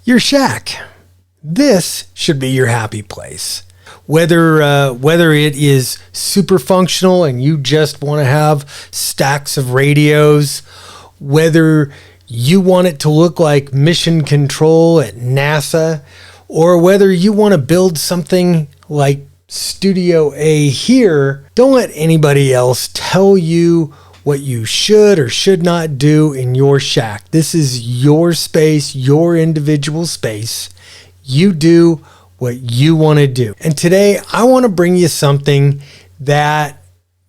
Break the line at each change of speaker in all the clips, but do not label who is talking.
Your shack. This should be your happy place. Whether it is super functional and you just want to have stacks of radios, whether you want it to look like mission control at NASA, or whether you want to build something like Studio A here, don't let anybody else tell you what you should or should not do in your shack. This is your space, your individual space. You do what you want to do. And today I want to bring you something that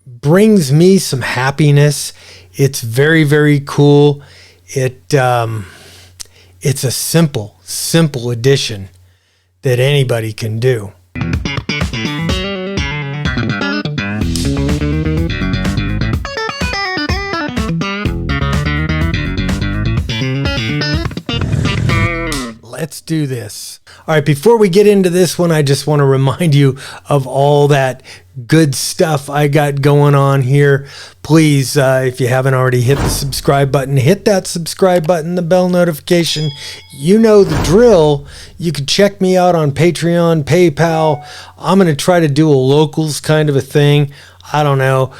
brings me some happiness. It's very, very cool. It's a simple addition that anybody can do. Let's do this. All right, before we get into this one, I just want to remind you of all that good stuff I got going on here. Please, if you haven't already hit the subscribe button, hit that subscribe button, the bell notification. You know the drill. You can check me out on Patreon, PayPal. I'm going to try to do a locals kind of a thing. I don't know.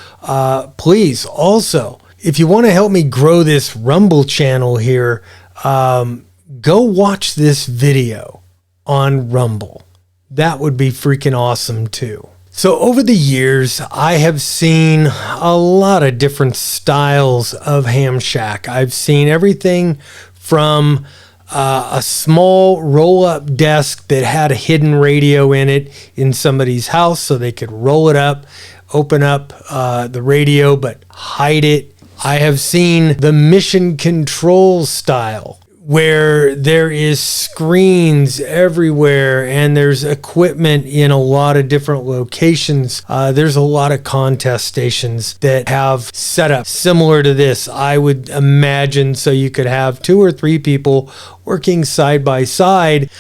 Please, also, if you want to help me grow this Rumble channel here, go watch this video on Rumble. That would be freaking awesome too. So over the years, I have seen a lot of different styles of ham shack. I've seen everything from a small roll-up desk that had a hidden radio in it in somebody's house so they could roll it up, open up the radio, but hide it. I have seen the mission control style, where there is screens everywhere and there's equipment in a lot of different locations. There's a lot of contest stations that have setup similar to this, I would imagine, so you could have 2 or 3 people working side by side.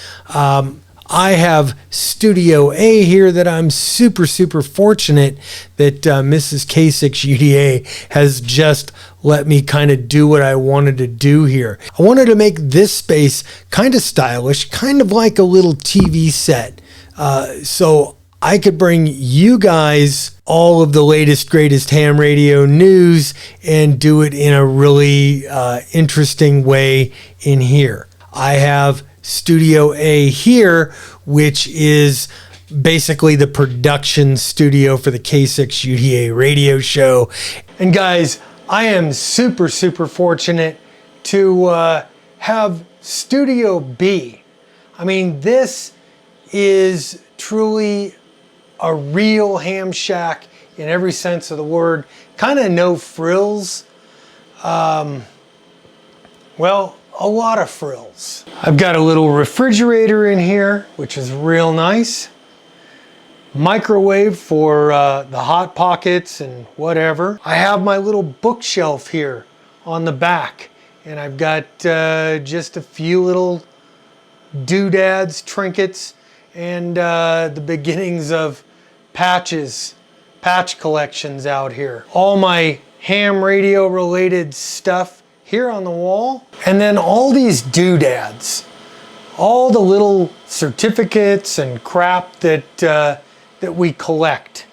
I have Studio A here that I'm super fortunate that Mrs. K6UDA has just let me kind of do what I wanted to do here. I wanted to make this space kind of stylish, kind of like a little TV set. So I could bring you guys all of the latest, greatest ham radio news and do it in a really interesting way in here. I have Studio A here, which is basically the production studio for the K6UDA radio show. And guys, I am super fortunate to have Studio B. I mean, this is truly a real ham shack in every sense of the word. Kind of no frills. Well, a lot of frills. I've got a little refrigerator in here, which is real nice. Microwave for the Hot Pockets and whatever. I have my little bookshelf here on the back, and I've got just a few little doodads, trinkets, and the beginnings of patch collections out here. All my ham radio related stuff here on the wall, and then all these doodads, all the little certificates and crap that we collect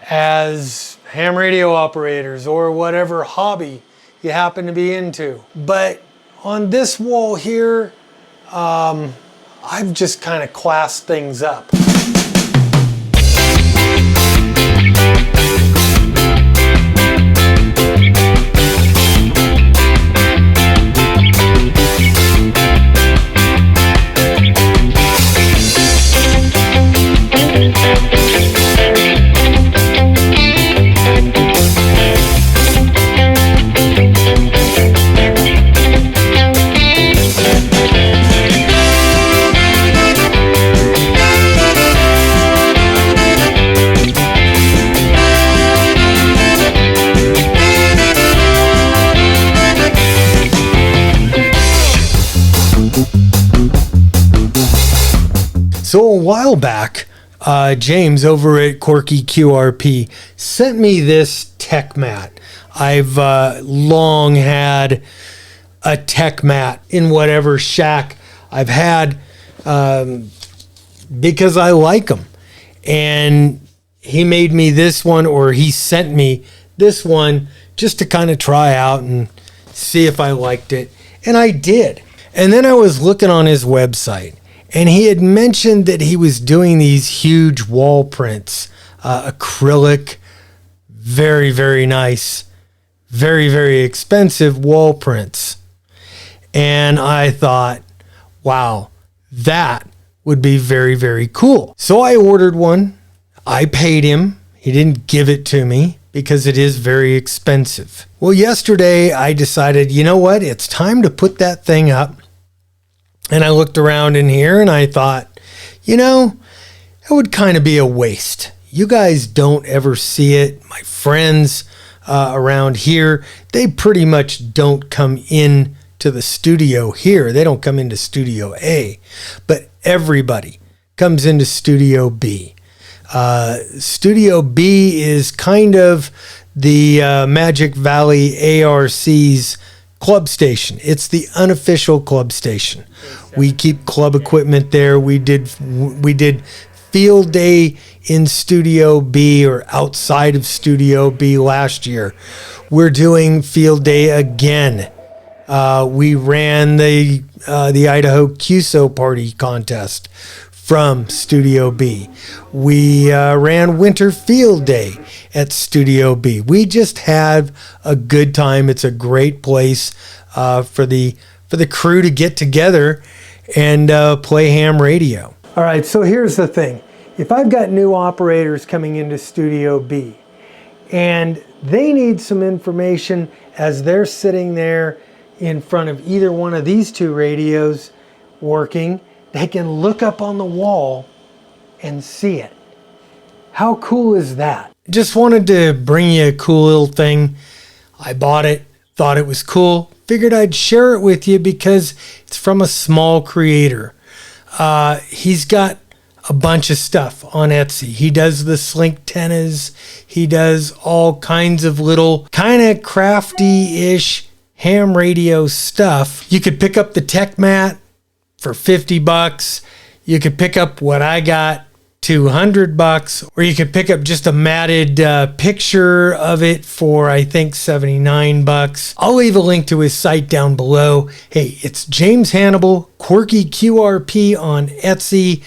as ham radio operators or whatever hobby you happen to be into. But on this wall here, I've just kind of classed things up. So a while back, James over at Quirky QRP sent me this tech mat. I've long had a tech mat in whatever shack I've had because I like them. And he made me this one, or he sent me this one just to kind of try out and see if I liked it. And I did. And then I was looking on his website, and he had mentioned that he was doing these huge wall prints, acrylic, very, very nice, very, very expensive wall prints. And I thought, wow, that would be very, very cool. So I ordered one. I paid him. He didn't give it to me because it is very expensive. Well, yesterday I decided, you know what? It's time to put that thing up. And I looked around in here and I thought, you know, it would kind of be a waste. You guys don't ever see it. My friends around here, they pretty much don't come in to the studio here. They don't come into Studio A, but everybody comes into Studio B. Studio B is kind of the Magic Valley ARC's club station. It's the unofficial club station. We keep club equipment there. We did field day in Studio B, or outside of Studio B, last year. We're doing field day again. We ran the Idaho QSO Party contest from Studio B. We ran Winter Field Day at Studio B. We just had a good time. It's a great place for the crew to get together and play ham radio. All right, so here's the thing. If I've got new operators coming into Studio B and they need some information as they're sitting there in front of either one of these two radios working, they can look up on the wall and see it. How cool is that? Just wanted to bring you a cool little thing. I bought it, thought it was cool, figured I'd share it with you because it's from a small creator. He's got a bunch of stuff on Etsy. He does the slink tennas. He does all kinds of little kind of crafty-ish ham radio stuff. You could pick up the tech mat for $50. You could pick up what I got, $200, or you could pick up just a matted picture of it for, I think, $79. I'll leave a link to his site down below. Hey, it's James Hannibal, Quirky QRP on Etsy.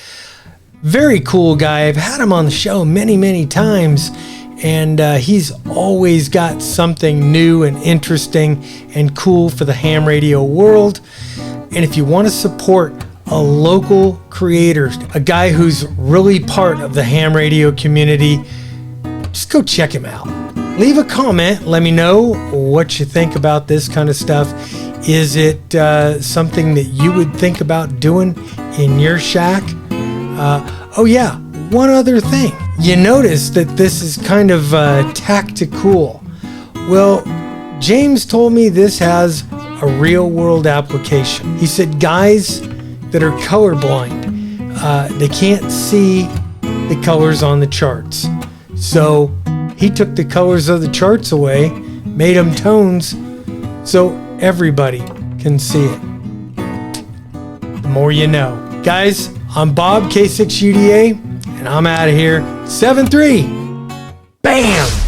Very cool guy. I've had him on the show many, many times, and he's always got something new and interesting and cool for the ham radio world. And if you want to support a local creator, a guy who's really part of the ham radio community, just go check him out. Leave a comment. Let me know what you think about this kind of stuff. Is it something that you would think about doing in your shack? Oh yeah, one other thing. You notice that this is kind of tactical. Well, James told me this has a real world application. He said guys that are colorblind, they can't see the colors on the charts. So he took the colors of the charts away, made them tones, so everybody can see it. The more you know. Guys, I'm Bob, K6UDA, and I'm out of here. 7-3. Bam!